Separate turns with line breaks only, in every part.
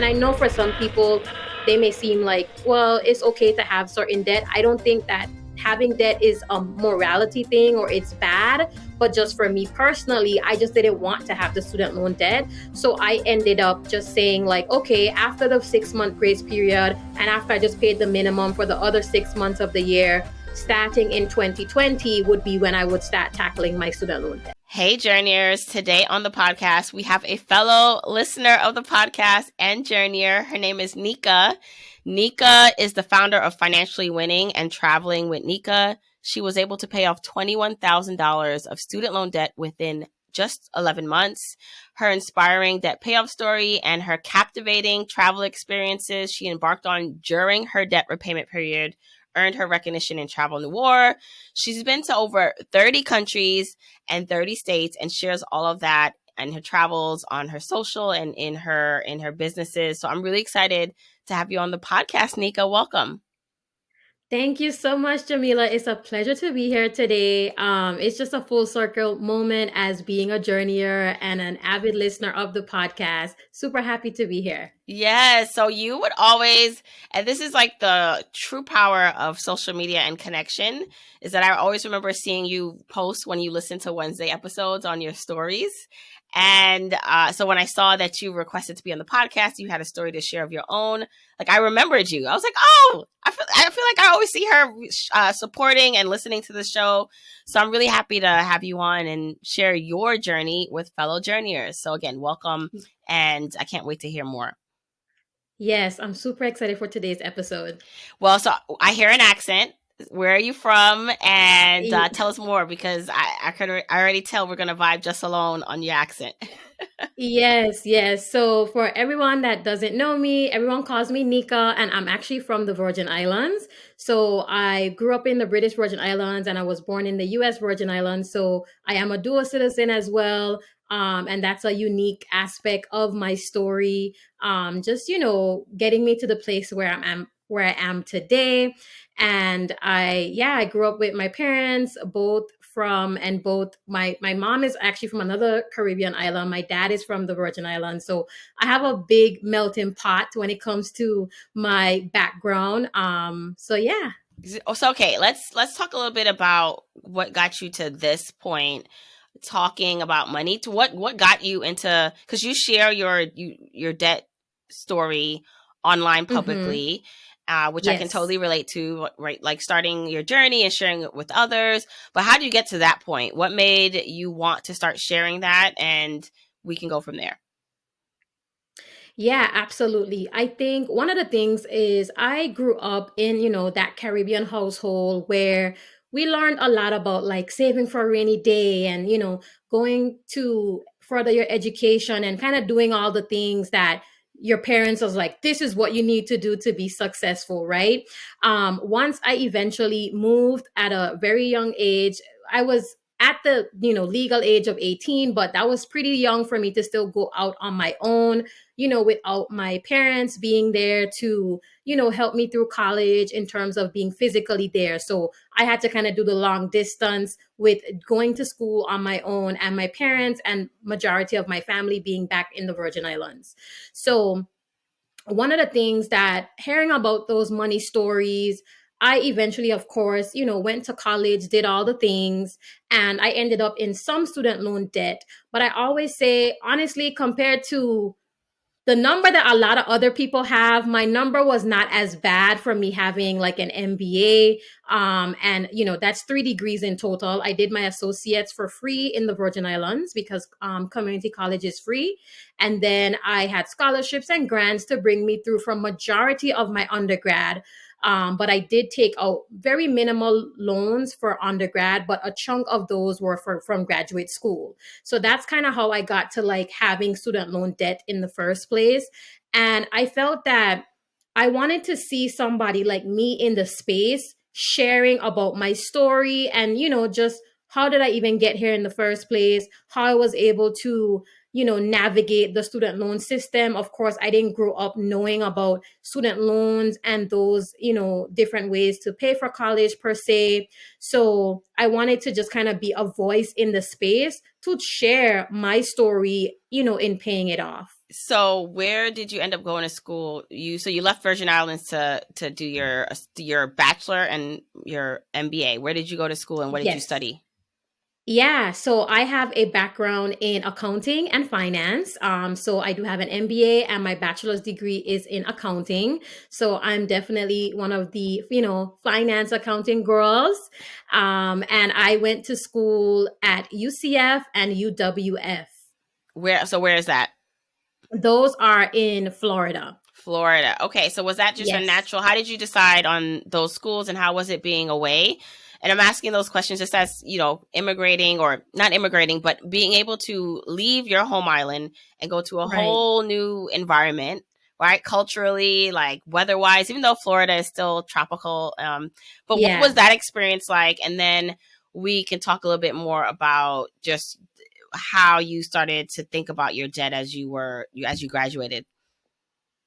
And I know for some people, they may seem like, well, it's okay to have certain debt. I don't think that having debt is a morality thing or it's bad. But just for me personally, I just didn't want to have the student loan debt. So I ended up just saying, like, okay, after the 6-month grace period, and after I just paid the minimum for the other 6 months of the year, starting in 2020 would be when I would start tackling my student loan debt.
Hey, Journeyers. Today on the podcast, we have a fellow listener of the podcast and Journeyer. Her name is Niqua. Niqua is the founder of Financially Winning and Traveling with Niqua. She was able to pay off $21,000 of student loan debt within just 11 months. Her inspiring debt payoff story and her captivating travel experiences she embarked on during her debt repayment period earned her recognition in Travel Noire. She's been to over 30 countries and 30 states and shares all of that and her travels on her social and in her businesses. So I'm really excited to have you on the podcast, Niqua. Welcome.
Thank you so much, Jamila. It's a pleasure to be here today. It's just a full circle moment as being a journeyer and an avid listener of the podcast. Super happy to be here.
Yes. So you would always, and this is like the true power of social media and connection, is that I always remember seeing you post when you listen to Wednesday episodes on your stories. And so when I saw that you requested to be on the podcast, you had a story to share of your own. Like, I remembered you. I was like, oh, I feel like I always see her supporting and listening to the show. So I'm really happy to have you on and share your journey with fellow journeyers. So again, welcome. And I can't wait to hear more.
Yes, I'm super excited for today's episode.
Well, so I hear an accent. Where are you from? And tell us more, because I already tell we're going to vibe just alone on your accent.
Yes. So for everyone that doesn't know me, everyone calls me Niqua, and I'm actually from the Virgin Islands. So I grew up in the British Virgin Islands and I was born in the US Virgin Islands. So I am a dual citizen as well. And that's a unique aspect of my story. Just, getting me to the place where I am today. And I grew up with my parents, both my mom is actually from another Caribbean island. My dad is from the Virgin Islands. So I have a big melting pot when it comes to my background. So yeah.
So okay, let's talk a little bit about what got you to this point, talking about money. To what got you into, because you share your debt story online publicly. Which yes. I can totally relate to, right? Like starting your journey and sharing it with others. But how do you get to that point? What made you want to start sharing that? And we can go from there.
Yeah, absolutely. I think one of the things is I grew up in, that Caribbean household where we learned a lot about like saving for a rainy day and, going to further your education and kind of doing all the things that your parents was like, this is what you need to do to be successful, right? Once I eventually moved at a very young age, I was at the legal age of 18, but that was pretty young for me to still go out on my own, without my parents being there to help me through college in terms of being physically there. So I had to kind of do the long distance with going to school on my own, and my parents and majority of my family being back in the Virgin Islands. So one of the things that hearing about those money stories, I eventually, of course, went to college, did all the things, and I ended up in some student loan debt. But I always say, honestly, compared to the number that a lot of other people have, my number was not as bad for me having like an MBA. And that's 3 degrees in total. I did my associates for free in the Virgin Islands because community college is free. And then I had scholarships and grants to bring me through from majority of my undergrad. But I did take out very minimal loans for undergrad, but a chunk of those were from graduate school. So that's kind of how I got to like having student loan debt in the first place. And I felt that I wanted to see somebody like me in the space sharing about my story and, just how did I even get here in the first place? How I was able to navigate the student loan system. Of course, I didn't grow up knowing about student loans and those, different ways to pay for college per se. So I wanted to just kind of be a voice in the space to share my story, in paying it off.
So where did you end up going to school? You left Virgin Islands to do your bachelor and your MBA. Where did you go to school and what did you
Yes.
study?
Yeah, so I have a background in accounting and finance. So I do have an MBA and my bachelor's degree is in accounting. So I'm definitely one of the, finance accounting girls. And I went to school at UCF and UWF.
Where is that?
Those are in Florida.
Florida. Okay, so was that just a
Yes.
natural? How did you decide on those schools and how was it being away? And I'm asking those questions just as, immigrating or not immigrating, but being able to leave your home island and go to a
Right.
whole new environment, right? Culturally, like weather-wise, even though Florida is still tropical. But what was
Yeah.
that experience like? And then we can talk a little bit more about just how you started to think about your debt as you graduated.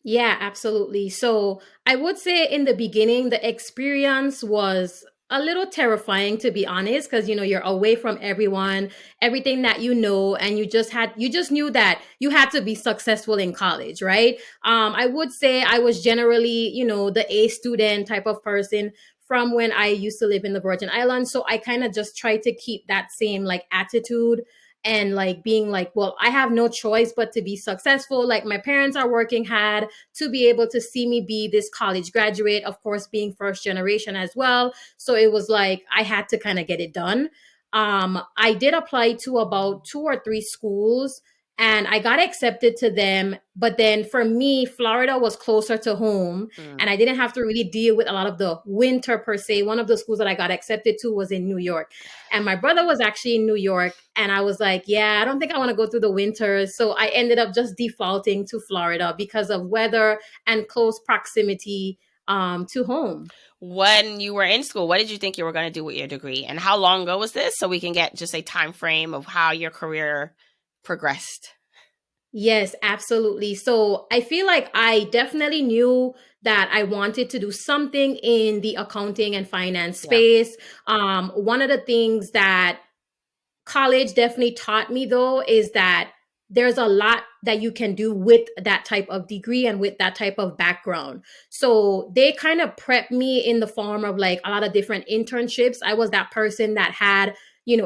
Yeah, absolutely. So I would say in the beginning, the experience was a little terrifying, to be honest, because you're away from everyone, everything that and you just knew that you had to be successful in college, right? I would say I was generally, the A student type of person from when I used to live in the Virgin Islands. So I kind of just tried to keep that same like attitude and like being like, well, I have no choice but to be successful. Like my parents are working hard to be able to see me be this college graduate, of course, being first generation as well. So it was like I had to kind of get it done. I did apply to about two or three schools and I got accepted to them. But then for me, Florida was closer to home
Mm.
and I didn't have to really deal with a lot of the winter per se. One of the schools that I got accepted to was in New York. And my brother was actually in New York. And I was like, yeah, I don't think I want to go through the winters. So I ended up just defaulting to Florida because of weather and close proximity to home.
When you were in school, what did you think you were going to do with your degree? And how long ago was this? So we can get just a time frame of how your career progressed.
Yes, absolutely. So I feel like I definitely knew that I wanted to do something in the accounting and finance
Yeah.
space. One of the things that college definitely taught me though is that there's a lot that you can do with that type of degree and with that type of background. So they kind of prepped me in the form of like a lot of different internships. I was that person that had,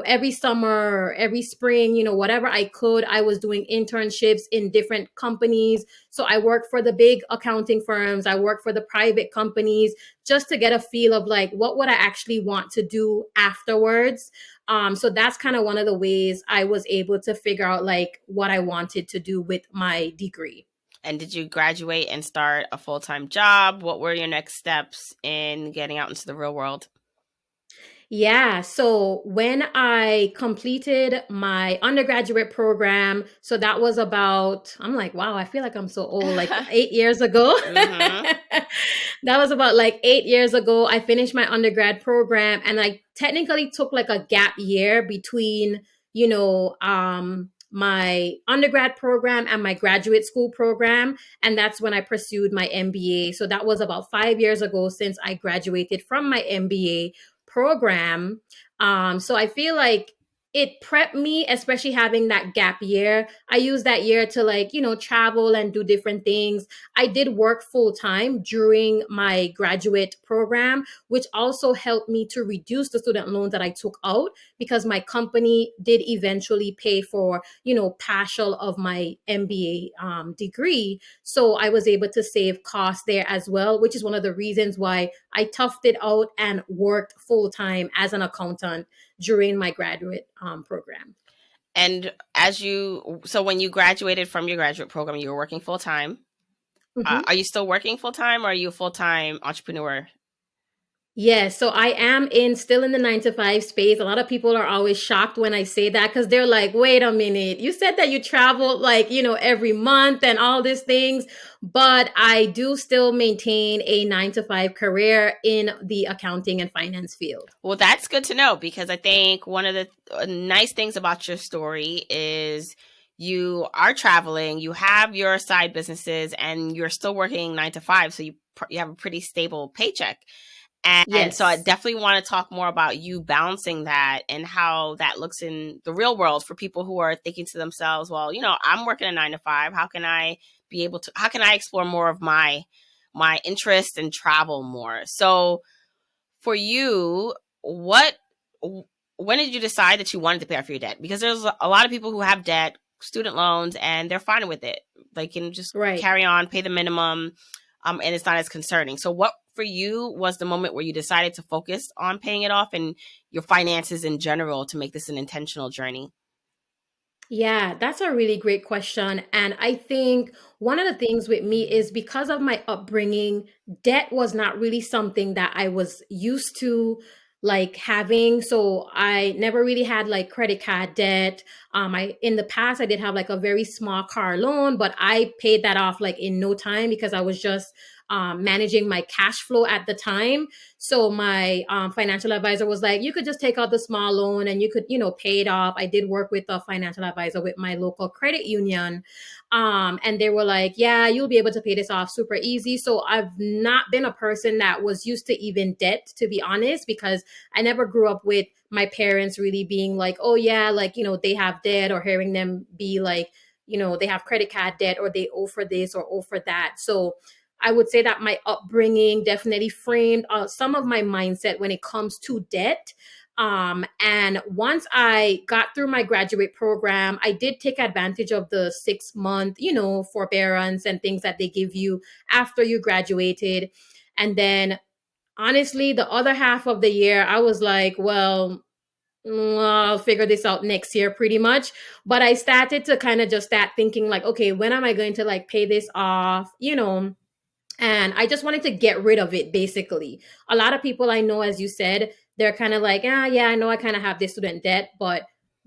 every summer, every spring, whatever I could, I was doing internships in different companies. So I worked for the big accounting firms, I worked for the private companies just to get a feel of like what would I actually want to do afterwards. So that's kind of one of the ways I was able to figure out like what I wanted to do with my degree.
And did you graduate and start a full-time job? What were your next steps in getting out into the real world?
Yeah. So when I completed my undergraduate program, so that was about, I'm like, wow, I feel like I'm so old, like 8 years ago.
Mm-hmm.
That was about like 8 years ago. I finished my undergrad program and I technically took like a gap year between, my undergrad program and my graduate school program. And that's when I pursued my MBA. So that was about 5 years ago since I graduated from my MBA program. So I feel like it prepped me, especially having that gap year. I used that year to like, travel and do different things. I did work full time during my graduate program, which also helped me to reduce the student loan that I took out because my company did eventually pay for, partial of my MBA degree. So I was able to save costs there as well, which is one of the reasons why I toughed it out and worked full time as an accountant during my graduate program.
And so when you graduated from your graduate program, you were working full time.
Mhm.
Are you still working full time or are you a full time entrepreneur?
Yes, so I am still in the 9 to 5 space. A lot of people are always shocked when I say that because they're like, wait a minute, you said that you travel like, every month and all these things, but I do still maintain a 9 to 5 career in the accounting and finance field.
Well, that's good to know because I think one of the nice things about your story is you are traveling, you have your side businesses, and you're still working 9 to 5, so you have a pretty stable paycheck. And so I
Yes.
definitely want to talk more about you balancing that and how that looks in the real world for people who are thinking to themselves, well, I'm working a 9 to 5. How can I explore more of my interest and travel more? So for you, what when did you decide that you wanted to pay off your debt? Because there's a lot of people who have debt, student loans, and they're fine with it. They can just
Right.
carry on, pay the minimum, and it's not as concerning. So what for you was the moment where you decided to focus on paying it off and your finances in general to make this an intentional journey?
Yeah, that's a really great question. And I think one of the things with me is because of my upbringing, debt was not really something that I was used to like having. So I never really had like credit card debt. I in the past I did have like a very small car loan, but I paid that off like in no time because I was just managing my cash flow at the time. So my financial advisor was like, you could just take out the small loan and you could, pay it off. I did work with a financial advisor with my local credit union. And they were like, yeah, you'll be able to pay this off super easy. So I've not been a person that was used to even debt, to be honest, because I never grew up with my parents really being like, oh yeah, like, they have debt, or hearing them be like, they have credit card debt, or they owe for this or owe for that. So I would say that my upbringing definitely framed some of my mindset when it comes to debt. And once I got through my graduate program, I did take advantage of the 6 month, forbearance and things that they give you after you graduated. And then honestly, the other half of the year, I was like, well, I'll figure this out next year pretty much. But I started to kind of just start thinking like, okay, when am I going to like pay this off? And I just wanted to get rid of it basically. A lot of people I know, as you said, they're kind of like, ah, yeah, I know I kind of have this student debt, but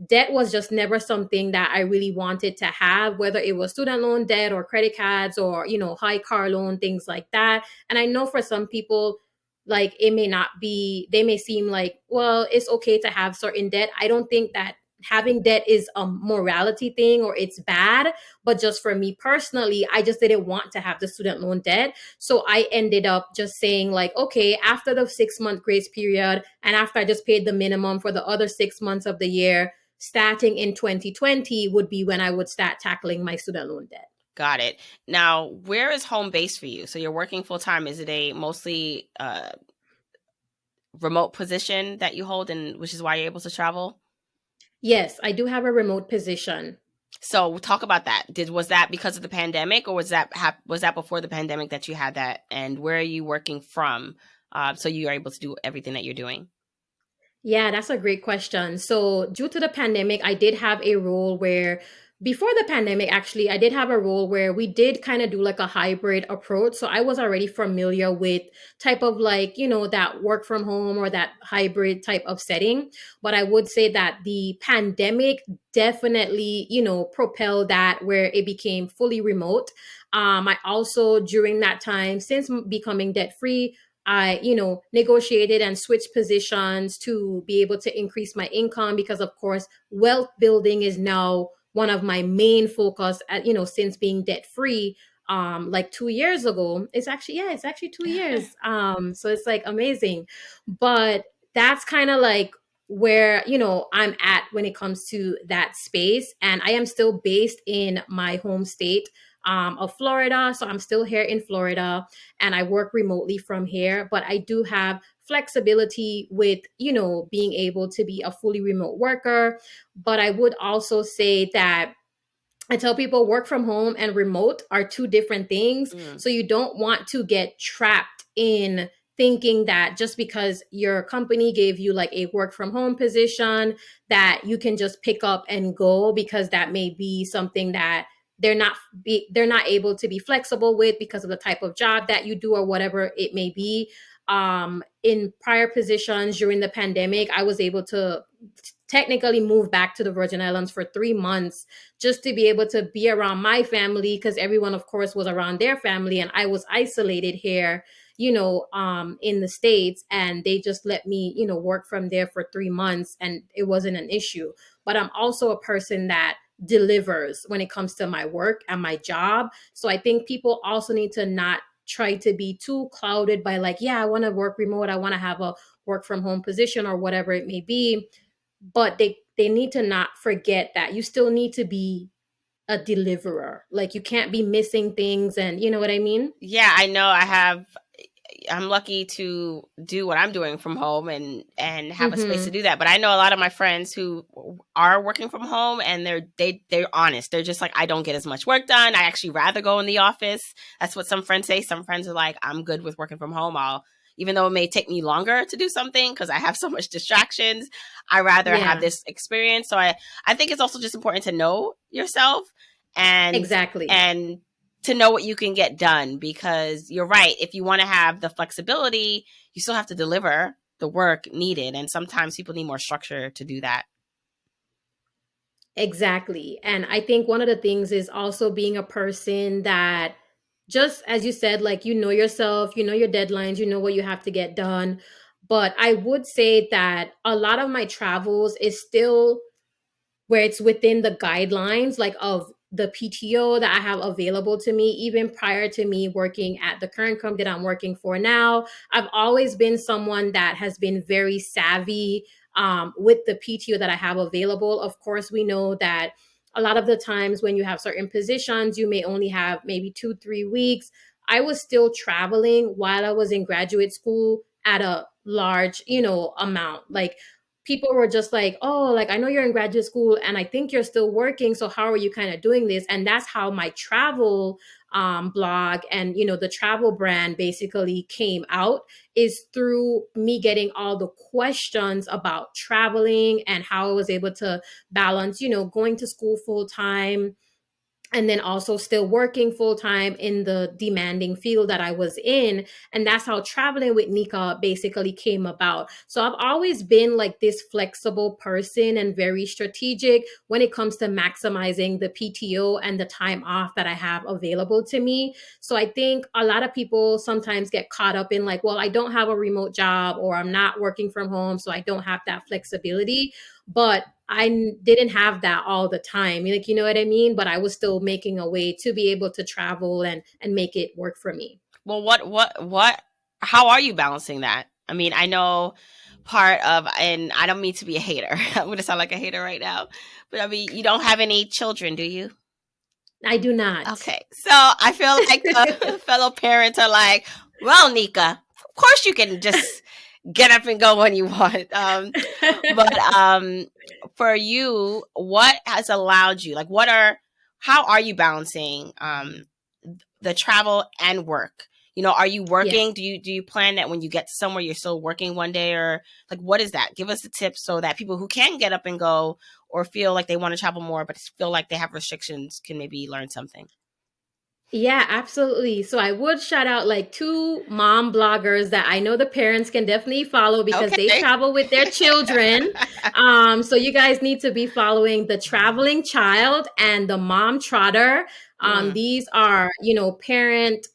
debt was just never something that I really wanted to have, whether it was student loan debt or credit cards or, high car loan, things like that. And I know for some people, like it may not be, they may seem like, well, it's okay to have certain debt. I don't think that having debt is a morality thing or it's bad, but just for me personally, I just didn't want to have the student loan debt. So I ended up just saying, like, okay, after the 6 month grace period, and after I just paid the minimum for the other 6 months of the year, starting in 2020 would be when I would start tackling my student loan debt.
Got it. Now, where is home base for you? So you're working full time. Is it a mostly remote position that you hold, and which is why you're able to travel?
Yes, I do have a remote position.
So talk about that. Was that because of the pandemic, or was that before the pandemic that you had that? And where are you working from? So you are able to do everything that you're doing.
Yeah, that's a great question. So, due to the pandemic, I did have a role where, before the pandemic, actually, I did have a role where we did kind of do like a hybrid approach. So, I was already familiar with type of like, that work from home or that hybrid type of setting. But I would say that the pandemic definitely, propelled that where it became fully remote. I also, during that time, since becoming debt free, I, negotiated and switched positions to be able to increase my income because, of course, wealth building is now one of my main focus at, since being debt free. Like 2 years ago, it's actually 2 years. So it's like amazing. But that's kind of like where, I'm at when it comes to that space. And I am still based in my home state of Florida. So I'm still here in Florida and I work remotely from here, but I do have flexibility with, being able to be a fully remote worker. But I would also say that I tell people work from home and remote are two different things.
Mm,
So you don't want to get trapped in thinking that just because your company gave you like a work from home position that you can just pick up and go, because that may be something that they're not able to be flexible with because of the type of job that you do or whatever it may be. In prior positions during the pandemic, I was able to technically move back to the Virgin Islands for 3 months just to be able to be around my family, because everyone, of course, was around their family and I was isolated here, in the States. And they just let me, work from there for 3 months and it wasn't an issue. But I'm also a person that delivers when it comes to my work and my job. So I think people also need to not try to be too clouded by like, yeah, I want to work remote, I want to have a work from home position or whatever it may be, but they need to not forget that you still need to be a deliverer. Like you can't be missing things, and you know what I mean?
Yeah, I know. I'm lucky to do what I'm doing from home and have a space to
Mhm.
do that. But I know a lot of my friends who are working from home, and they're honest. They're just like, I don't get as much work done. I actually rather go in the office. That's what some friends say. Some friends are like, I'm good with working from home. I'll Even though it may take me longer to do something because I have so much distractions, I rather have
Yeah,
this experience. So I think it's also just important to know yourself and
exactly.
and to know what you can get done, because you're right. If you want to have the flexibility, you still have to deliver the work needed. And sometimes people need more structure to do that.
Exactly. And I think one of the things is also being a person that, just as you said, like you know yourself, you know your deadlines, you know what you have to get done. But I would say that a lot of my travels is still where it's within the guidelines like of the PTO that I have available to me, even prior to me working at the current company that I'm working for now. I've always been someone that has been very savvy with the PTO that I have available. Of course, we know that a lot of the times when you have certain positions, you may only have maybe 2, 3 weeks. I was still traveling while I was in graduate school at a large, amount. Like people were just like, oh, like I know you're in graduate school and I think you're still working. So how are you kind of doing this? And that's how my travel blog and the travel brand basically came out, is through me getting all the questions about traveling and how I was able to balance, going to school full time and then also still working full time in the demanding field that I was in. And that's how traveling with Niqua basically came about. So I've always been like this flexible person and very strategic when it comes to maximizing the PTO and the time off that I have available to me. So I think a lot of people sometimes get caught up in like, well, I don't have a remote job or I'm not working from home, so I don't have that flexibility. But didn't have that all the time. Like, you know what I mean? But I was still making a way to be able to travel and make it work for me.
Well, how are you balancing that? I mean, I know part of, and I don't mean to be a hater. I'm going to sound like a hater right now, but I mean, you don't have any children, do you?
I do not.
Okay. So I feel like fellow parents are like, well, Nika, of course you can just get up and go when you want. But for you, what has allowed you, like, how are you balancing the travel and work? Are you
Yeah.
working? Do you plan that when you get somewhere you're still working one day, or like what is that? Give us the tips so that people who can get up and go or feel like they want to travel more but feel like they have restrictions can maybe learn something.
Yeah, absolutely. So I would shout out like two mom bloggers that I know the parents can definitely follow because they
Okay.
travel with their children. So you guys need to be following the Traveling Child and the Mom Trotter.
Mm.
These are, parent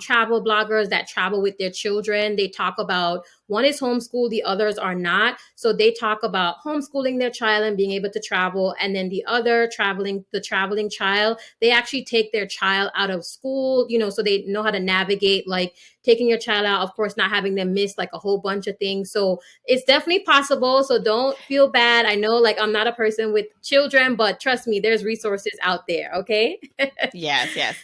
travel bloggers that travel with their children. They talk about, one is homeschool, the others are not. So they talk about homeschooling their child and being able to travel. And then the traveling child, they actually take their child out of school, so they know how to navigate like taking your child out, of course, not having them miss like a whole bunch of things. So it's definitely possible. So don't feel bad. I know like I'm not a person with children, but trust me, there's resources out there. Okay.
Yes, yes.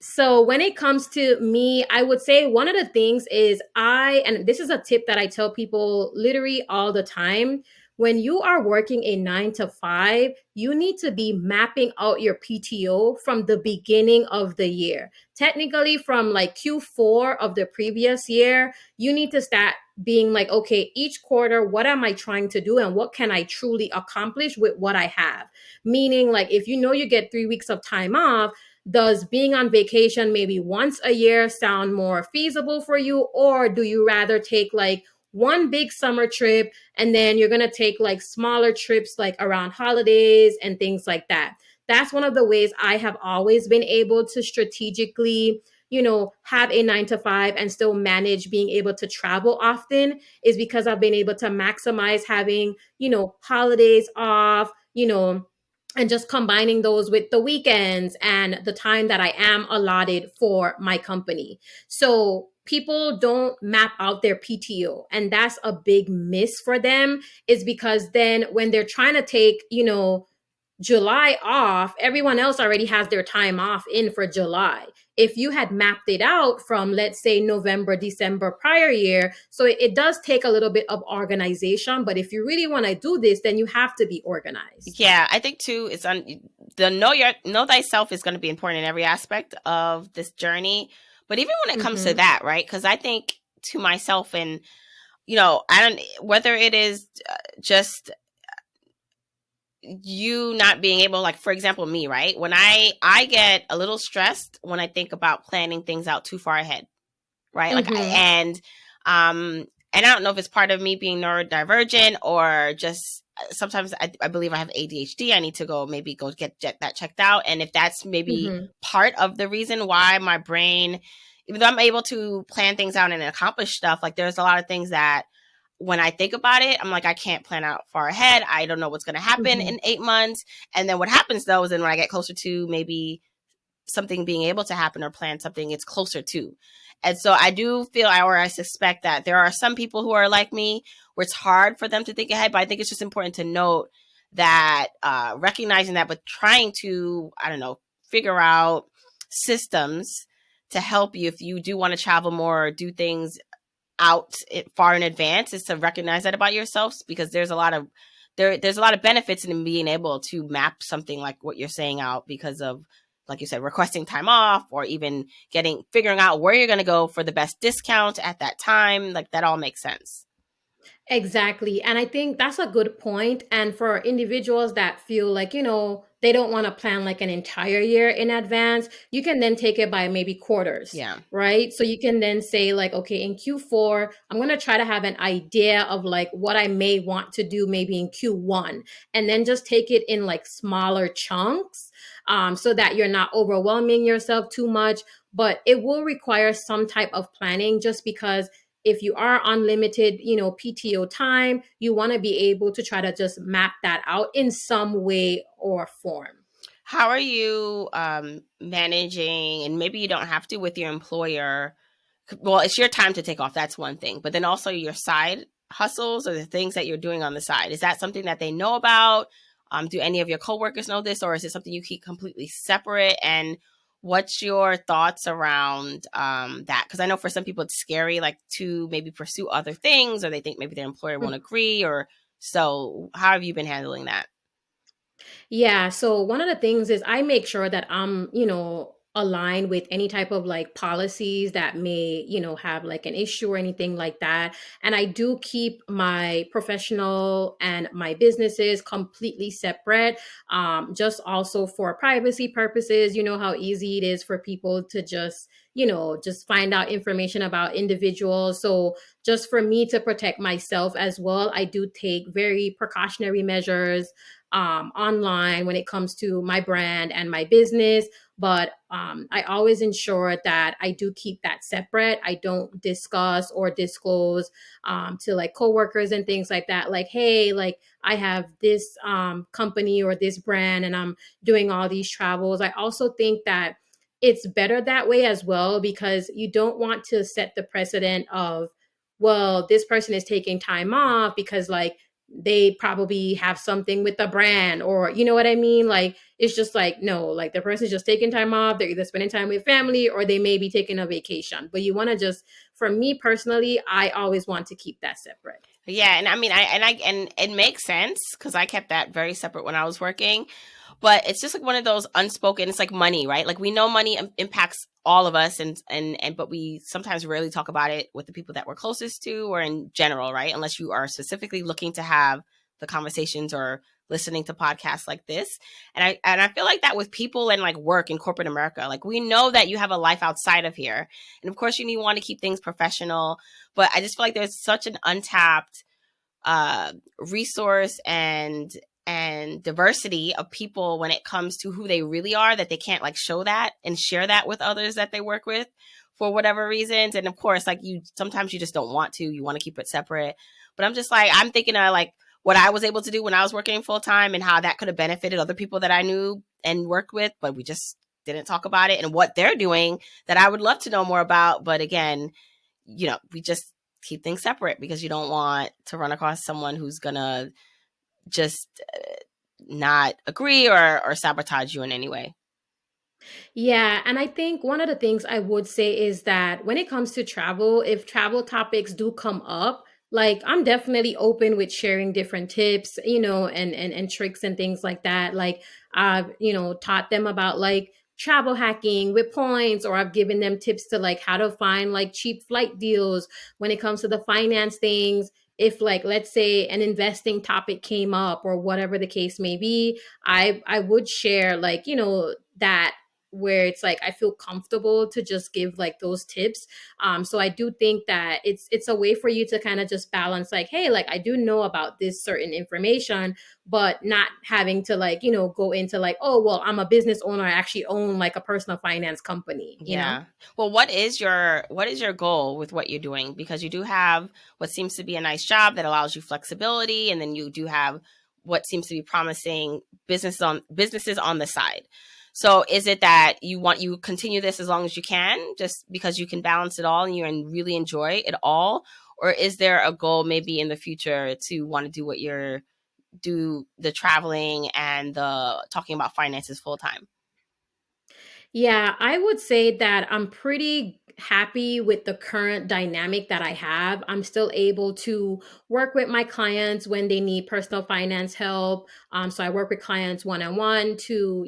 So when it comes to me, I would say one of the things is and this is a tip that I tell people literally all the time. When you are working a 9 to 5, you need to be mapping out your PTO from the beginning of the year. Technically, from like Q4 of the previous year, you need to start being like, okay, each quarter, what am I trying to do and what can I truly accomplish with what I have? Meaning, like, if you know you get 3 weeks of time off, does being on vacation maybe once a year sound more feasible for you? Or do you rather take like one big summer trip and then you're going to take like smaller trips like around holidays and things like that? That's one of the ways I have always been able to strategically, have a 9 to 5 and still manage being able to travel often, is because I've been able to maximize having, holidays off, and just combining those with the weekends and the time that I am allotted for my company. So people don't map out their PTO, and that's a big miss for them, is because then when they're trying to take, July off, everyone else already has their time off in for July. If you had mapped it out from, let's say, November, December prior year, so it does take a little bit of organization. But if you really want to do this, then you have to be organized.
Yeah, I think too, it's on the know thyself is going to be important in every aspect of this journey. But even when it comes to
Mm-hmm.
that, right? Because I think to myself, and I don't, whether it is just you not being able, like, for example, me, right? When I get a little stressed when I think about planning things out too far ahead, right? Like,
Mm-hmm.
and I don't know if it's part of me being neurodivergent or just sometimes I believe I have ADHD. I need to maybe go get that checked out. And if that's maybe
Mm-hmm.
part of the reason why my brain, even though I'm able to plan things out and accomplish stuff, like there's a lot of things that when I think about it, I'm like, I can't plan out far ahead. I don't know what's going to happen
Mm-hmm.
in 8 months. And then what happens though is then when I get closer to maybe something being able to happen or plan something, it's closer to. And so I do feel, or I suspect that there are some people who are like me where it's hard for them to think ahead, but I think it's just important to note that recognizing that, but trying to, I don't know, figure out systems to help you if you do want to travel more or do things out far in advance, is to recognize that about yourselves, because there's a lot of there's a lot of benefits in being able to map something like what you're saying out, because of, like you said, requesting time off or even figuring out where you're going to go for the best discount at that time. Like that all makes sense.
Exactly. And I think that's a good point. And for individuals that feel like, they don't want to plan like an entire year in advance, you can then take it by maybe quarters,
Yeah.
right? So you can then say, like, okay, in Q4, I'm going to try to have an idea of like what I may want to do maybe in Q1, and then just take it in like smaller chunks, so that you're not overwhelming yourself too much. But it will require some type of planning, just because if you are unlimited, PTO time, you want to be able to try to just map that out in some way or form.
How are you managing, and maybe you don't have to with your employer? Well, it's your time to take off. That's one thing. But then also your side hustles or the things that you're doing on the side. Is that something that they know about? Do any of your coworkers know this, or is it something you keep completely separate? And what's your thoughts around that? Because I know for some people it's scary, like to maybe pursue other things, or they think maybe their employer won't agree, or so. How have you been handling that?
Yeah. So one of the things is I make sure that I'm, aligned with any type of like policies that may, have like an issue or anything like that. And I do keep my professional and my businesses completely separate. Just also for privacy purposes. You know how easy it is for people to just find out information about individuals. So just for me to protect myself as well, I do take very precautionary measures online when it comes to my brand and my business. But I always ensure that I do keep that separate. I don't discuss or disclose to like coworkers and things like that. Like, hey, like I have this company or this brand and I'm doing all these travels. I also think that it's better that way as well, because you don't want to set the precedent of, well, this person is taking time off because like they probably have something with the brand, or you know what I mean? Like it's just like, no, like the person's just taking time off. They're either spending time with family or they may be taking a vacation. But you want to just, for me personally, I always want to keep that separate.
Yeah, and I mean, and it makes sense because I kept that very separate when I was working. But it's just like one of those unspoken. It's like money, right? Like we know money impacts all of us, and but we sometimes rarely talk about it with the people that we're closest to, or in general, right? Unless you are specifically looking to have the conversations or listening to podcasts like this. And I feel like that with people and like work in corporate America. Like we know that you have a life outside of here, and of course you want to keep things professional. But I just feel like there's such an untapped resource and diversity of people when it comes to who they really are, that they can't like show that and share that with others that they work with for whatever reasons. And of course, like sometimes you just don't want to, you want to keep it separate. But I'm just like, I'm thinking of like what I was able to do when I was working full time and how that could have benefited other people that I knew and worked with, but we just didn't talk about it, and what they're doing that I would love to know more about. But again, we just keep things separate because you don't want to run across someone who's gonna just not agree or sabotage you in any way.
Yeah, and I think one of the things I would say is that when it comes to travel, if travel topics do come up, like I'm definitely open with sharing different tips, and tricks and things like that. Like I've, taught them about like travel hacking with points, or I've given them tips to like how to find like cheap flight deals when it comes to the finance things. If like let's say an investing topic came up or whatever the case may be, I would share like, that where it's like I feel comfortable to just give like those tips. So I do think that it's a way for you to kind of just balance like, hey, like I do know about this certain information, but not having to like, go into like, oh well, I'm a business owner, I actually own like a personal finance company.
Yeah. Well, what is your goal with what you're doing? Because you do have what seems to be a nice job that allows you flexibility, and then you do have what seems to be promising businesses on the side. So is it that you continue this as long as you can, just because you can balance it all and really enjoy it all? Or is there a goal maybe in the future to want to do the traveling and the talking about finances full time?
Yeah, I would say that I'm pretty happy with the current dynamic that I have. I'm still able to work with my clients when they need personal finance help. So I work with clients one on one to,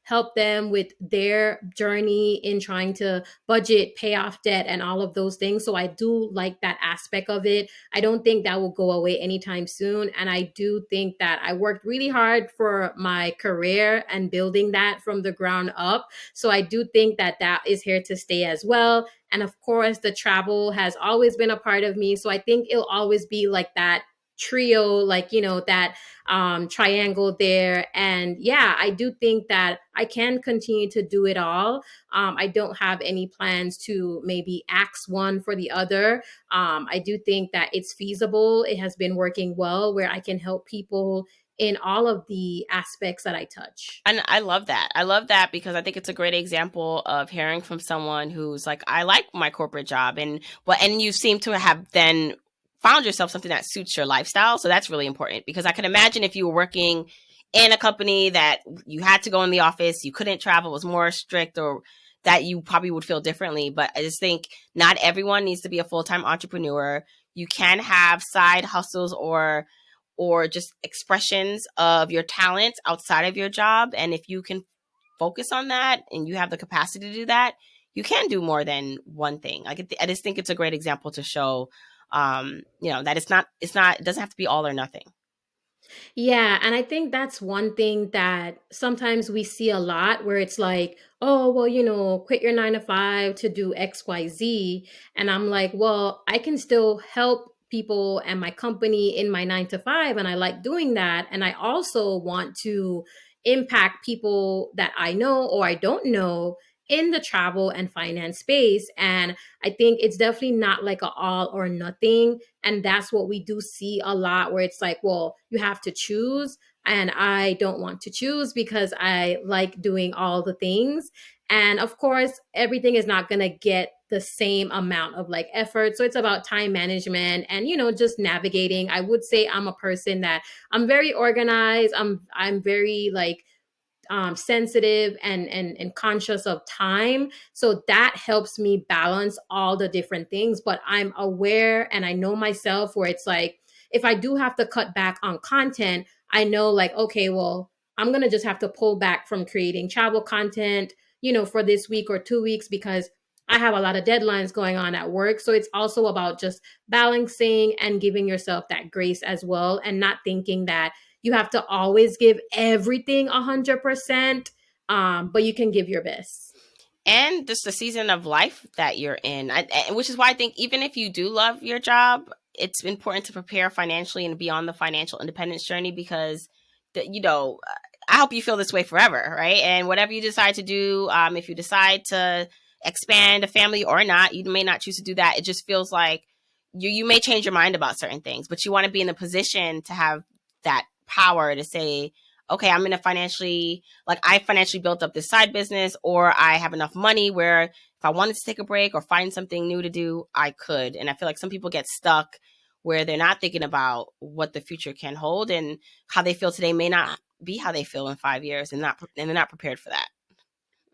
help them with their journey in trying to budget, pay off debt, and all of those things. So I do like that aspect of it. I don't think that will go away anytime soon. And I do think that I worked really hard for my career and building that from the ground up. So I do think that that is here to stay as well. And of course, the travel has always been a part of me. So I think it'll always be like that trio, like, that triangle there. And yeah, I do think that I can continue to do it all. I don't have any plans to maybe axe one for the other. I do think that it's feasible. It has been working well where I can help people in all of the aspects that I touch.
And I love that. I love that because I think it's a great example of hearing from someone who's like, I like my corporate job, and you seem to have then found yourself something that suits your lifestyle. So that's really important, because I can imagine if you were working in a company that you had to go in the office, you couldn't travel, was more strict, or that you probably would feel differently. But I just think not everyone needs to be a full-time entrepreneur. You can have side hustles or just expressions of your talents outside of your job. And if you can focus on that and you have the capacity to do that, you can do more than one thing. Like, I just think it's a great example to show, that it doesn't have to be all or nothing.
Yeah, and I think that's one thing that sometimes we see a lot where it's like, oh, well, quit your 9 to 5 to do XYZ. And I'm like, well, I can still help people and my company in my 9 to 5. And I like doing that. And I also want to impact people that I know or I don't know in the travel and finance space. And I think it's definitely not like a all or nothing. And that's what we do see a lot where it's like, well, you have to choose. And I don't want to choose because I like doing all the things. And of course, everything is not going to get the same amount of like effort. So it's about time management and, just navigating. I would say I'm a person that I'm very organized. I'm very like sensitive and conscious of time. So that helps me balance all the different things. But I'm aware and I know myself where it's like, if I do have to cut back on content, I know like, okay, well, I'm going to just have to pull back from creating travel content, for this week or 2 weeks because I have a lot of deadlines going on at work. So it's also about just balancing and giving yourself that grace as well and not thinking that you have to always give everything 100%, but you can give your best.
And just the season of life that you're in, which is why I think even if you do love your job, it's important to prepare financially and be on the financial independence journey, because I hope you feel this way forever, right? And whatever you decide to do, if you decide to expand a family or not, you may not choose to do that. It just feels like you may change your mind about certain things, but you want to be in a position to have that power to say, okay, I'm in a financially, like I financially built up this side business, or I have enough money where if I wanted to take a break or find something new to do, I could. And I feel like some people get stuck where they're not thinking about what the future can hold, and how they feel today may not be how they feel in 5 years, and they're not prepared for that.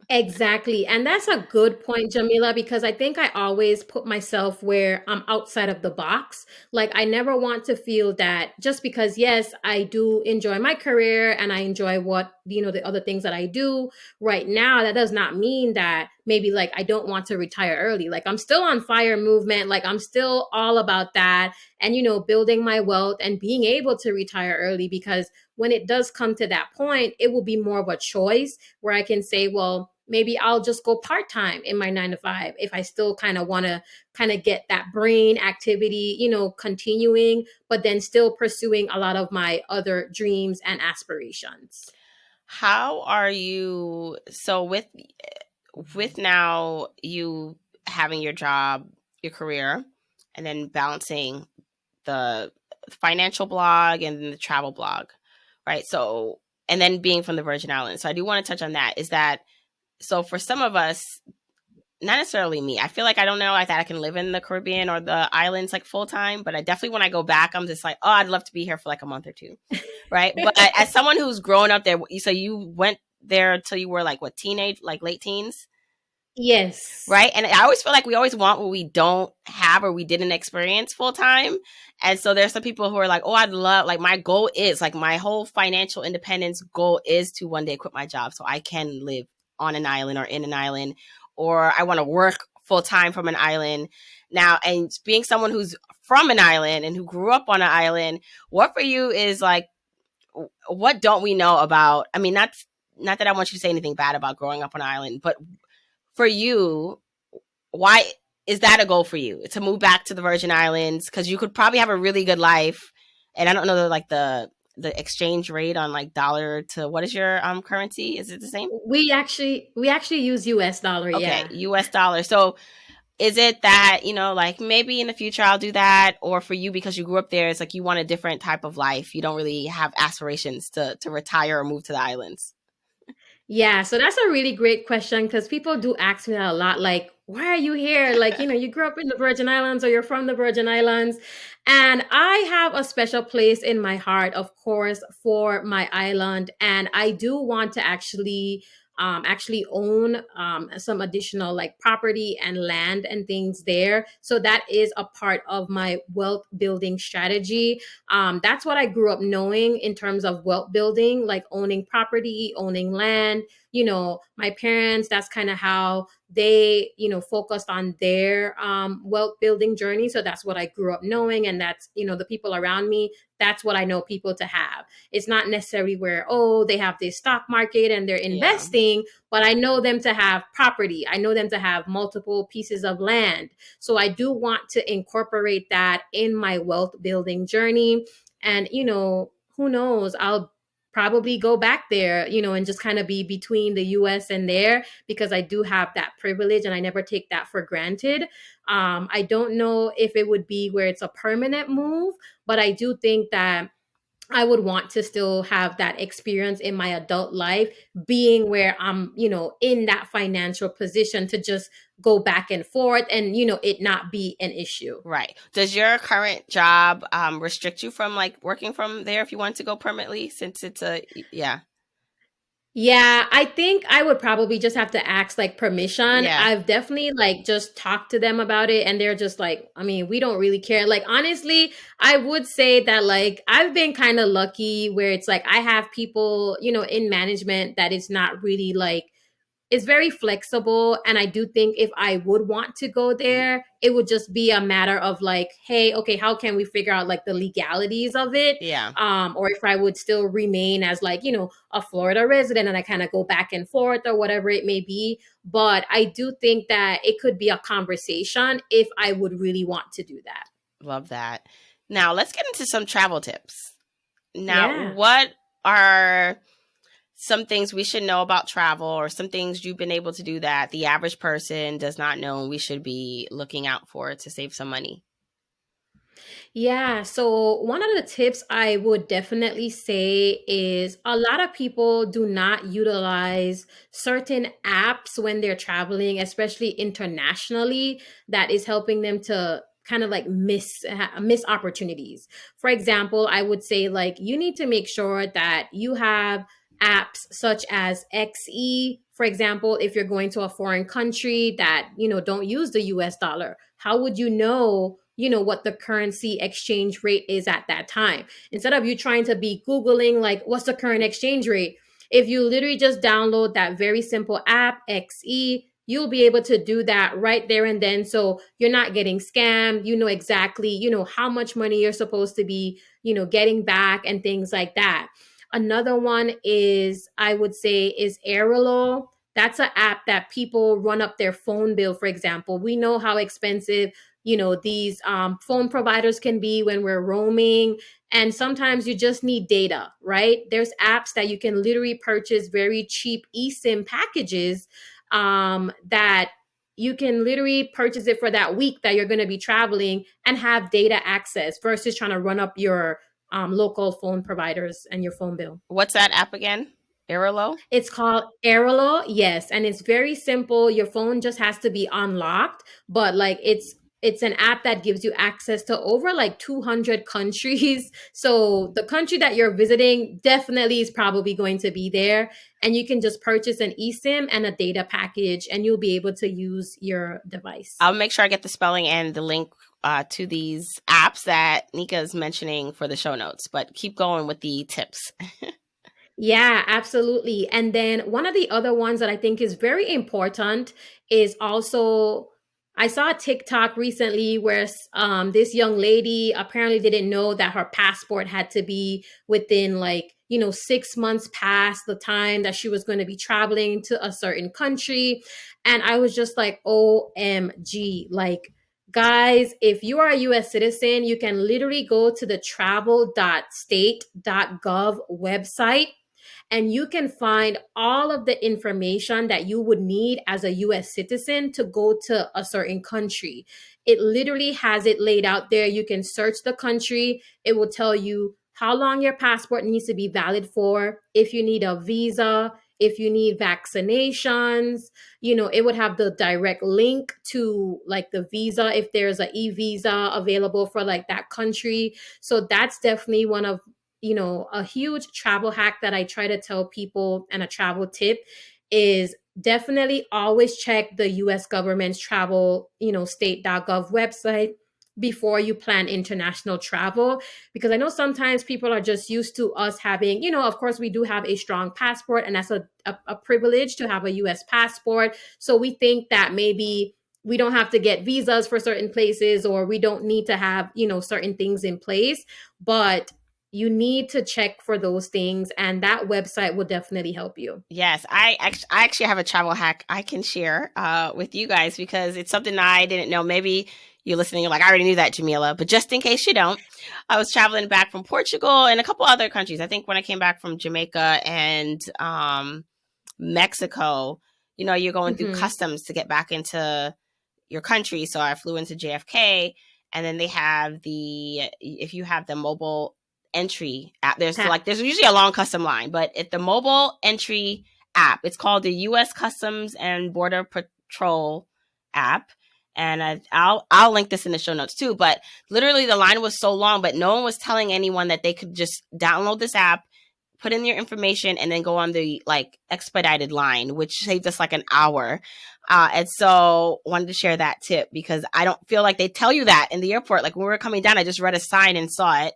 Exactly. And that's a good point, Jamila, because I think I always put myself where I'm outside of the box. Like, I never want to feel that just because, yes, I do enjoy my career and I enjoy what, the other things that I do right now, that does not mean that maybe like I don't want to retire early. Like, I'm still on fire movement. Like, I'm still all about that and, building my wealth and being able to retire early, because when it does come to that point, it will be more of a choice where I can say, well, maybe I'll just go part-time in my 9 to 5 if I still kind of want to kind of get that brain activity, continuing, but then still pursuing a lot of my other dreams and aspirations.
How are you, so with now you having your job, your career, and then balancing the financial blog and the travel blog, right? So, and then being from the Virgin Islands. So I do want to touch on that. Is that, so for some of us, not necessarily me, I feel like I don't know like that I can live in the Caribbean or the islands like full time, but I definitely, when I go back, I'm just like, oh, I'd love to be here for like a month or two, right? But as someone who's grown up there, so you went there until you were like what, teenage, like late teens?
Yes.
Right. And I always feel like we always want what we don't have or we didn't experience full time. And so there's some people who are like, oh, I'd love, like my goal is like my whole financial independence goal is to one day quit my job so I can live on an island or in an island, or I want to work full time from an island now. And being someone who's from an island and who grew up on an island, what for you is like, what don't we know about? I mean, not that I want you to say anything bad about growing up on an island, but for you, why is that a goal for you to move back to the Virgin Islands? Because you could probably have a really good life, and I don't know the exchange rate on like dollar to, what is your currency? Is it the same?
We actually use US dollar,
Okay,
yeah.
U.S. dollar. So is it that, like maybe in the future I'll do that, or for you because you grew up there, it's like you want a different type of life. You don't really have aspirations to retire or move to the islands.
Yeah, so that's a really great question because people do ask me that a lot. Like, why are you here? Like, you grew up in the Virgin Islands or you're from the Virgin Islands. And I have a special place in my heart, of course, for my island. And I do want to actually own some additional like property and land and things there. So that is a part of my wealth building strategy. That's what I grew up knowing in terms of wealth building, like owning property, owning land. My parents, that's kind of how they, focused on their wealth building journey. So that's what I grew up knowing. And that's, the people around me, that's what I know people to have. It's not necessarily where, oh, they have this stock market and they're
Yeah.
investing, but I know them to have property. I know them to have multiple pieces of land. So I do want to incorporate that in my wealth building journey. And, who knows, I'll probably go back there, and just kind of be between the US and there, because I do have that privilege and I never take that for granted. I don't know if it would be where it's a permanent move, but I do think that I would want to still have that experience in my adult life, being where I'm, in that financial position to just go back and forth and, it not be an issue.
Right. Does your current job restrict you from like working from there if you want to go permanently, since it's a, yeah.
Yeah, I think I would probably just have to ask like permission.
Yeah.
I've definitely like just talked to them about it and they're just like, I mean, we don't really care. Like honestly, I would say that like I've been kind of lucky where it's like I have people, in management that is not really like it's very flexible. And I do think if I would want to go there, it would just be a matter of like, hey, okay, how can we figure out like the legalities of it?
Yeah.
Or if I would still remain as like, a Florida resident and I kind of go back and forth or whatever it may be. But I do think that it could be a conversation if I would really want to do that.
Love that. Now let's get into some travel tips. Now,
Yeah.
what are some things we should know about travel, or some things you've been able to do that the average person does not know and we should be looking out for to save some money?
Yeah, so one of the tips I would definitely say is a lot of people do not utilize certain apps when they're traveling, especially internationally, that is helping them to kind of like miss opportunities. For example, I would say like you need to make sure that you have apps such as XE, for example, if you're going to a foreign country that, don't use the US dollar. How would you know what the currency exchange rate is at that time? Instead of you trying to be Googling, like, what's the current exchange rate? If you literally just download that very simple app, XE, you'll be able to do that right there and then. So you're not getting scammed. You know exactly, how much money you're supposed to be, getting back and things like that. Another one is, I would say, is Airalo. That's an app that people run up their phone bill, for example. We know how expensive these phone providers can be when we're roaming, and sometimes you just need data, right? There's apps that you can literally purchase very cheap eSIM packages, that you can literally purchase it for that week that you're going to be traveling and have data access versus trying to run up your local phone providers and your phone bill.
What's that app again? Airalo?
It's called Airalo, yes, and it's very simple. Your phone just has to be unlocked, but like it's an app that gives you access to over like 200 countries. So the country that you're visiting definitely is probably going to be there, and you can just purchase an eSIM and a data package, and you'll be able to use your device.
I'll make sure I get the spelling and the link to these apps that Nika is mentioning for the show notes, but keep going with the tips.
Yeah, absolutely. And then one of the other ones that I think is very important is also, I saw a TikTok recently where this young lady apparently didn't know that her passport had to be within like, 6 months past the time that she was going to be traveling to a certain country. And I was just like, OMG, like, guys, if you are a US citizen, you can literally go to the travel.state.gov website, and you can find all of the information that you would need as a US citizen to go to a certain country. It literally has it laid out there. You can search the country, it will tell you how long your passport needs to be valid for, if you need a visa, if you need vaccinations. It would have the direct link to like the visa if there's an e-visa available for like that country. So that's definitely one of a huge travel hack that I try to tell people, and a travel tip is definitely always check the US government's state.gov website before you plan international travel, because I know sometimes people are just used to us having, of course we do have a strong passport, and that's a privilege to have a US passport. So we think that maybe we don't have to get visas for certain places, or we don't need to have, certain things in place. But you need to check for those things, and that website will definitely help you.
Yes, I actually have a travel hack I can share with you guys because it's something I didn't know. Maybe you're listening, you're like, I already knew that, Jamila. But just in case you don't, I was traveling back from Portugal and a couple other countries. I think when I came back from Jamaica and Mexico, you're going through
Mm-hmm.
customs to get back into your country. So I flew into JFK, and then they have if you have the mobile entry app, there's usually a long custom line, but if the mobile entry app, it's called the US Customs and Border Patrol app. And I'll link this in the show notes too. But literally the line was so long, but no one was telling anyone that they could just download this app, put in your information, and then go on the like expedited line, which saved us like an hour. And so wanted to share that tip because I don't feel like they tell you that in the airport. Like when we were coming down, I just read a sign and saw it,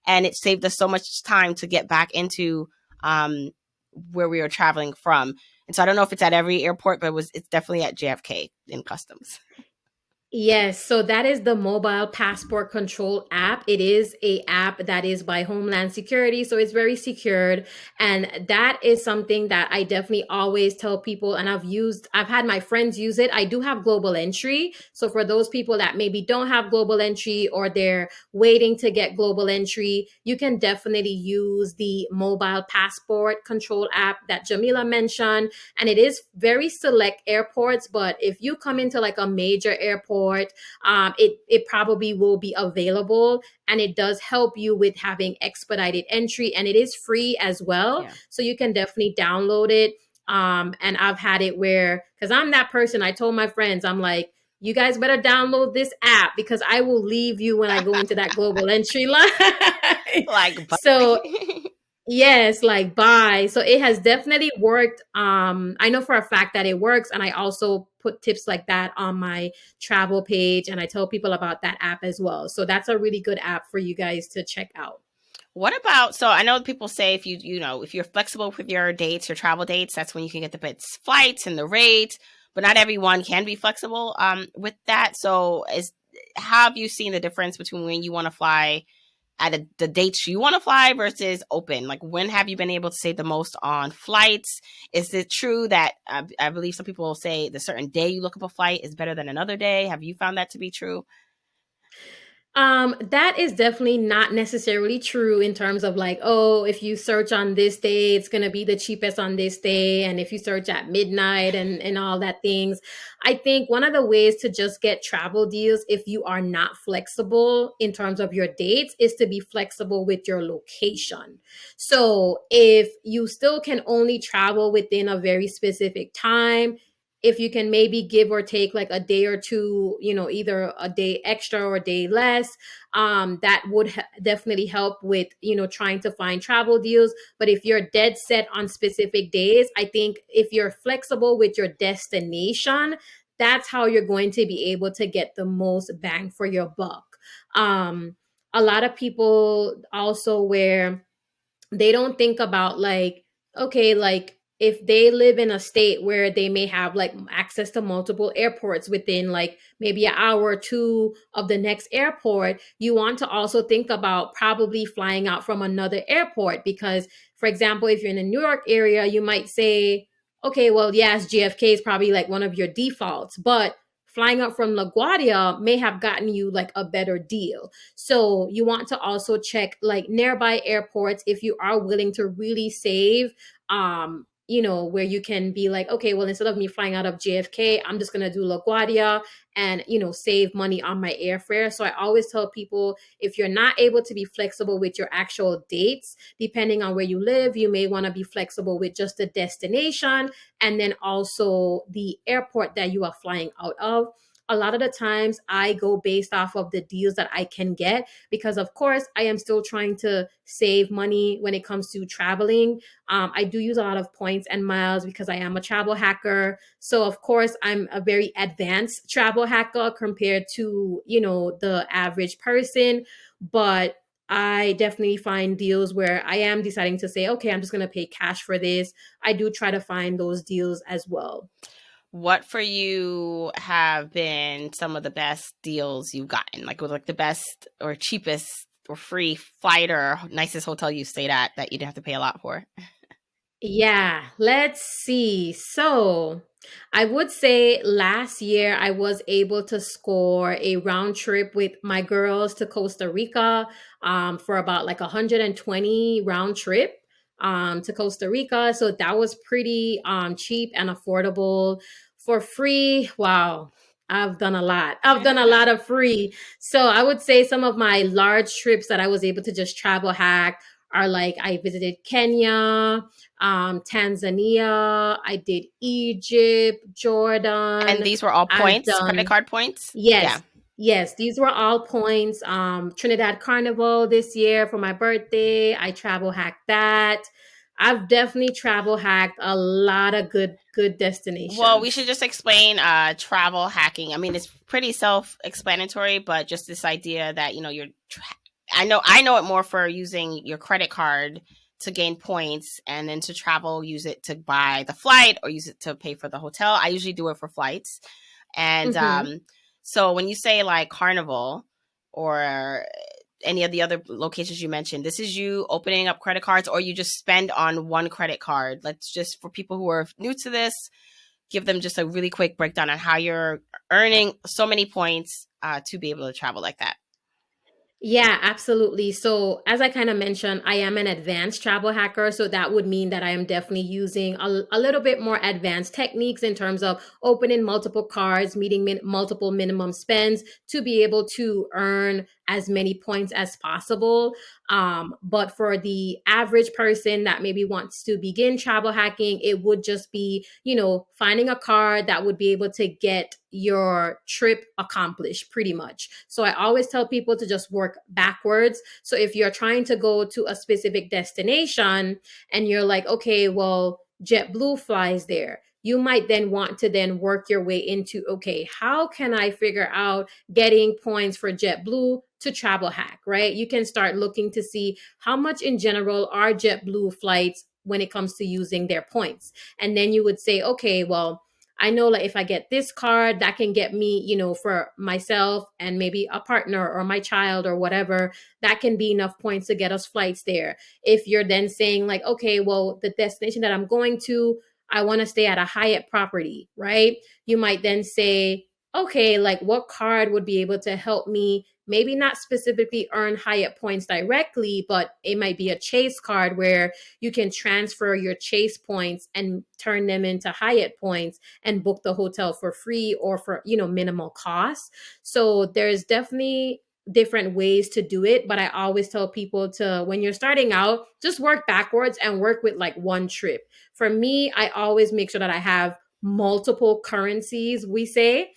and it saved us so much time to get back into where we were traveling from. And so I don't know if it's at every airport, but it's definitely at JFK in customs.
Yes, so that is the mobile passport control app. It is a app that is by Homeland Security, so it's very secured, and that is something that I definitely always tell people, and I've had my friends use it. I do have global entry, so for those people that maybe don't have global entry or they're waiting to get global entry, you can definitely use the mobile passport control app that Jamila mentioned, and it is very select airports, but if you come into like a major airport airport, it probably will be available, and it does help you with having expedited entry, and it is free as well,
Yeah.
so you can definitely download it. And I've had it where, because I'm that person, I told my friends, I'm like, you guys better download this app because I will leave you when I go into that global entry line.
Like, bye.
So yes, like bye. So it has definitely worked. I know for a fact that it works, and I also put tips like that on my travel page, and I tell people about that app as well. So that's a really good app for you guys to check out.
What about, so I know people say if if you're flexible with your dates, your travel dates, that's when you can get the best flights and the rates, but not everyone can be flexible with that. So how have you seen the difference between when you want to fly at the dates you want to fly versus open? Like, when have you been able to save the most on flights? Is it true that I believe some people will say the certain day you look up a flight is better than another day? Have you found that to be true?
That is definitely not necessarily true in terms of like, oh, if you search on this day, it's gonna be the cheapest on this day, and if you search at midnight and all that things. I think one of the ways to just get travel deals if you are not flexible in terms of your dates is to be flexible with your location. So if you still can only travel within a very specific time, if you can maybe give or take like a day or two, either a day extra or a day less, that would definitely help with, trying to find travel deals. But if you're dead set on specific days, I think if you're flexible with your destination, that's how you're going to be able to get the most bang for your buck. um, a lot of people also where they don't think about like, okay, like if they live in a state where they may have like access to multiple airports within like maybe an hour or two of the next airport, you want to also think about probably flying out from another airport. Because for example, if you're in the New York area, you might say, okay, well, yes, JFK is probably like one of your defaults, but flying out from LaGuardia may have gotten you like a better deal. So you want to also check like nearby airports if you are willing to really save, where you can be like, okay, well, instead of me flying out of JFK, I'm just going to do LaGuardia and, save money on my airfare. So I always tell people, if you're not able to be flexible with your actual dates, depending on where you live, you may want to be flexible with just the destination and then also the airport that you are flying out of. A lot of the times I go based off of the deals that I can get because, of course, I am still trying to save money when it comes to traveling. I do use a lot of points and miles because I am a travel hacker. So, of course, I'm a very advanced travel hacker compared to, the average person. But I definitely find deals where I am deciding to say, okay, I'm just going to pay cash for this. I do try to find those deals as well.
What for you have been some of the best deals you've gotten? Like, with like the best or cheapest or free flight or nicest hotel you stayed at that you didn't have to pay a lot for?
Yeah, let's see. So, I would say last year I was able to score a round trip with my girls to Costa Rica, for about like 120 round trip, to Costa Rica. So that was pretty cheap and affordable. For free, wow. I've done a lot. I've done a lot of free. So I would say some of my large trips that I was able to just travel hack are like I visited Kenya, Tanzania. I did Egypt,
And
Jordan.
these were all
I've
points, credit
done,
card points?
yes,
Yeah.
yes, these were all points. Trinidad Carnival this year for my birthday. I travel hacked that. I've definitely travel hacked a lot of good
Well, we should
destinations.
just explain travel hacking. I mean, it's pretty self-explanatory, but just this idea that, I know it more for using your credit card to gain points, and then to travel, use it to buy the flight or use it to pay for the hotel. I usually do it for flights. And
Hmm.
so when you say like Carnival or any of the other locations you mentioned, this is you opening up credit cards, or you just spend on one credit card. Let's just, for people who are new to this, give them just a really quick breakdown on how you're earning so many points to be able to travel like that.
Yeah, absolutely. So, as I kind of mentioned, I am an advanced travel hacker. So, that would mean that I am definitely using a little bit more advanced techniques in terms of opening multiple cards, meeting multiple minimum spends to be able to earn as many points as possible. But for the average person that maybe wants to begin travel hacking, it would just be, finding a card that would be able to get your trip accomplished pretty much. So I always tell people to just work backwards. So if you're trying to go to a specific destination and you're like, okay, well, JetBlue flies there. You might then want to then work your way into, okay, how can I figure out getting points for JetBlue to travel hack, right? You can start looking to see how much in general are JetBlue flights when it comes to using their points. And then you would say, okay, well, I know like if I get this card, that can get me, for myself and maybe a partner or my child or whatever, that can be enough points to get us flights there. If you're then saying like, okay, well, the destination that I'm going to, I want to stay at a Hyatt property, right? You might then say, okay, like what card would be able to help me maybe not specifically earn Hyatt points directly, but it might be a Chase card where you can transfer your Chase points and turn them into Hyatt points and book the hotel for free or for, minimal cost. So there's definitely different ways to do it, but I always tell people to, when you're starting out, just work backwards and work with like one trip. For me, I always make sure that I have multiple currencies, we say,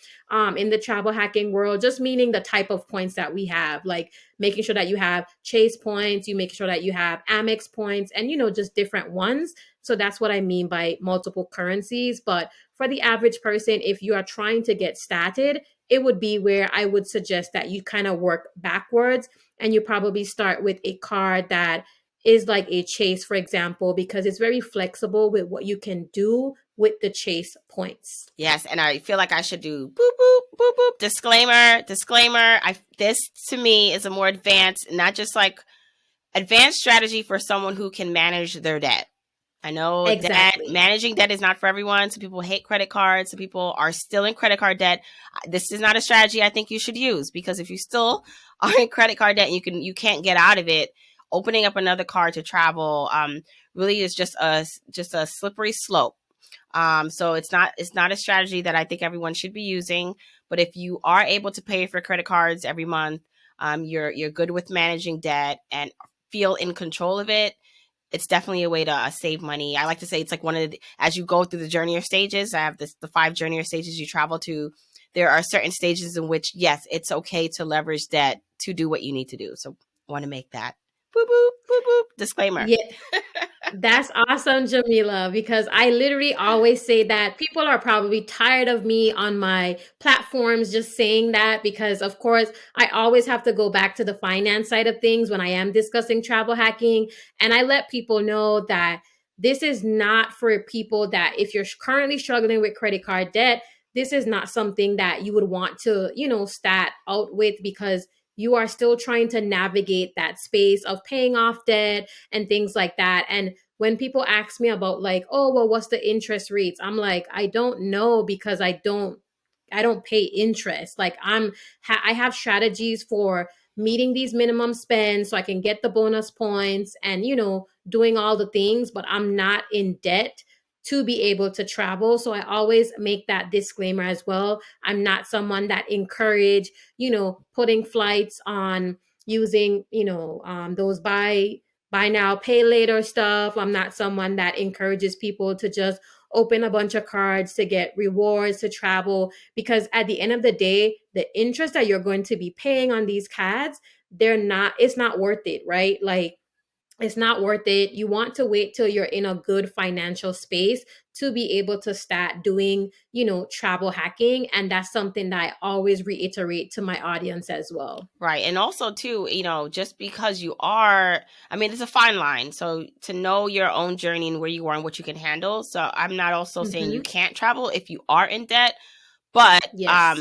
in the travel hacking world, just meaning the type of points that we have, like making sure that you have Chase points, you make sure that you have Amex points, and just different ones. So that's what I mean by multiple currencies. But for the average person, if you are trying to get started, it would be where I would suggest that you kind of work backwards and you probably start with a card that is like a Chase, for example, because it's very flexible with what you can do with the Chase points.
Yes, and I feel like I should do boop boop boop boop disclaimer. This to me is a more advanced, not just like advanced strategy for someone who can manage their debt. I know that
Exactly.
managing debt is not for everyone. Some people hate credit cards. Some people are still in credit card debt. This is not a strategy I think you should use, because if you still are in credit card debt and you can't get out of it, opening up another card to travel really is just a slippery slope. So it's not a strategy that I think everyone should be using. But if you are able to pay for credit cards every month, you're good with managing debt and feel in control of it. It's definitely a way to save money. I like to say it's like as you go through the journey or stages. I have the 5 journey or stages you travel to. There are certain stages in which, yes, it's okay to leverage debt to do what you need to do. So I want to make that boop boop boop boop disclaimer.
Yeah, that's awesome, Jamila, because I literally always say that people are probably tired of me on my platforms just saying that because, of course, I always have to go back to the finance side of things when I am discussing travel hacking. And I let people know that this is not for people that if you're currently struggling with credit card debt, this is not something that you would want to, stat out with because you are still trying to navigate that space of paying off debt and things like that. And when people ask me about like, oh, well, what's the interest rates? I'm like, I don't know because I don't pay interest. Like I have strategies for meeting these minimum spends so I can get the bonus points and doing all the things, but I'm not in debt to be able to travel. So I always make that disclaimer as well. I'm not someone that encourage, putting flights on using, those buy now, pay later stuff. I'm not someone that encourages people to just open a bunch of cards to get rewards to travel because at the end of the day, the interest that you're going to be paying on these cards, it's not worth it, right? Like it's not worth it. You want to wait till you're in a good financial space to be able to start doing, travel hacking. And that's something that I always reiterate to my audience as well.
Right. And also, too, just because it's a fine line. So to know your own journey and where you are and what you can handle. So I'm not also saying you
Hmm.
can't travel if you are in debt, but
Yes.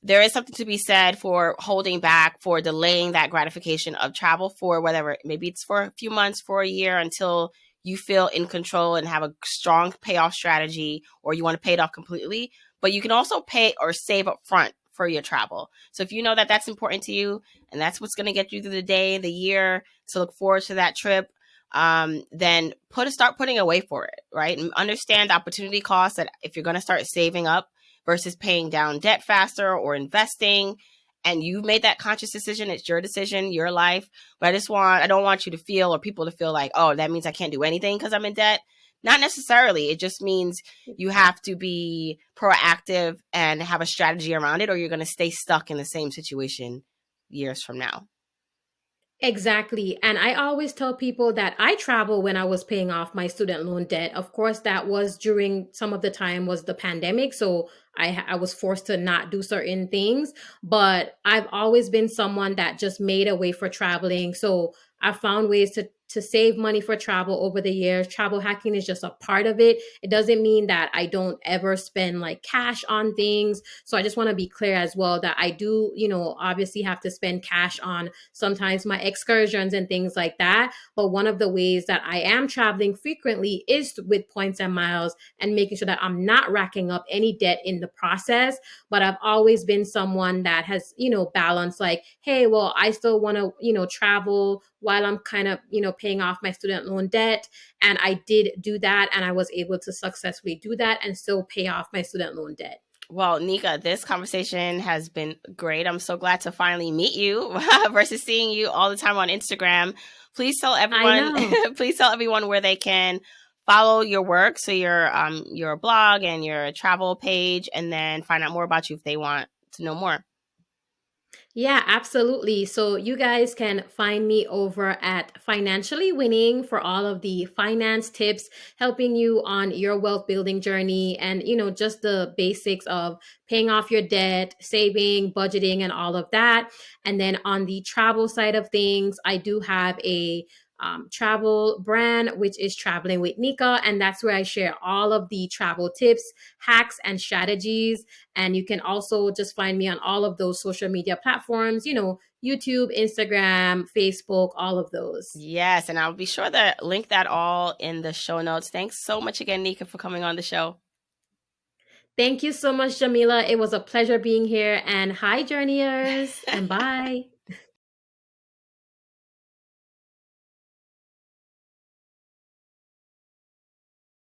there is something to be said for holding back, for delaying that gratification of travel for whatever, maybe it's for a few months, for a year, until you feel in control and have a strong payoff strategy, or you want to pay it off completely. But you can also pay or save up front for your travel. So if you know that that's important to you and that's what's going to get you through the day, the year, to look forward to that trip, then start putting away for it, right? And understand the opportunity cost that if you're going to start saving up versus paying down debt faster or investing, and you've made that conscious decision, it's your decision, your life. But I don't want you to feel, or people to feel like, oh, that means I can't do anything because I'm in debt. Not necessarily. It just means you have to be proactive and have a strategy around it, or you're going to stay stuck in the same situation years from now.
Exactly. And I always tell people that I travel when I was paying off my student loan debt. Of course, that was during some of the time was the pandemic. So I was forced to not do certain things. But I've always been someone that just made a way for traveling. So I found ways to save money for travel over the years. Travel hacking is just a part of it. It doesn't mean that I don't ever spend like cash on things. So I just want to be clear as well that I do, obviously have to spend cash on sometimes my excursions and things like that. But one of the ways that I am traveling frequently is with points and miles and making sure that I'm not racking up any debt in the process. But I've always been someone that has, balanced like, hey, well, I still want to, travel while I'm kind of, paying off my student loan debt. And I did do that. And I was able to successfully do that and still pay off my student loan debt.
Well, Niqua, this conversation has been great. I'm so glad to finally meet you versus seeing you all the time on Instagram. Please tell everyone, please tell everyone where they can follow your work, so your blog and your travel page, and then find out more about you if they want to know more.
Yeah, absolutely. So you guys can find me over at Financially Winning for all of the finance tips, helping you on your wealth building journey and, just the basics of paying off your debt, saving, budgeting, and all of that. And then on the travel side of things, I do have a travel brand, which is Traveling with Niqua. And that's where I share all of the travel tips, hacks, and strategies. And you can also just find me on all of those social media platforms, YouTube, Instagram, Facebook, all of those.
Yes. And I'll be sure to link that all in the show notes. Thanks so much again, Niqua, for coming on the show.
Thank you so much, Jamila. It was a pleasure being here. And hi, journeyers, and bye.